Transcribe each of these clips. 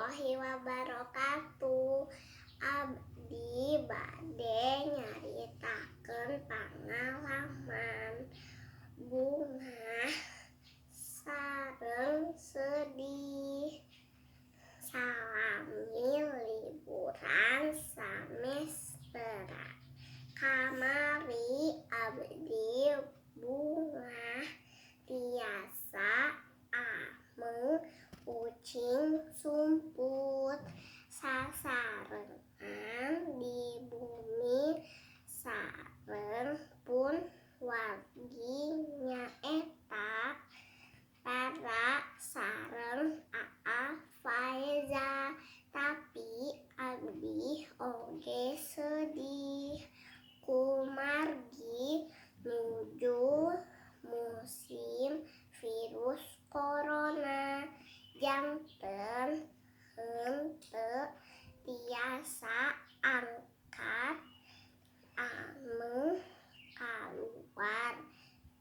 warahmatullahi wabarakatuh. Abdi bade nyaritakeun pangalaman bunga sareng sedih. Salami liburan semestera. Kamari abdi bunga tiasa ameng ucing sumput sasarengan di bumi sareng pun wargi nyaeta Tara sareng Aa Faiza. Tapi abdi oge sedih kumargi nuju musim virus corona janten henteu tiasa angkat anu kaluar.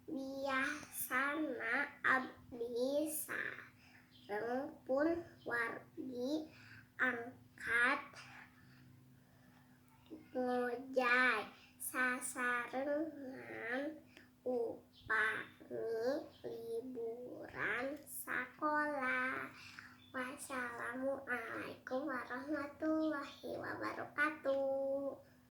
Biasana abdi sareng pun wargi angkat ngojay sasarengan upah.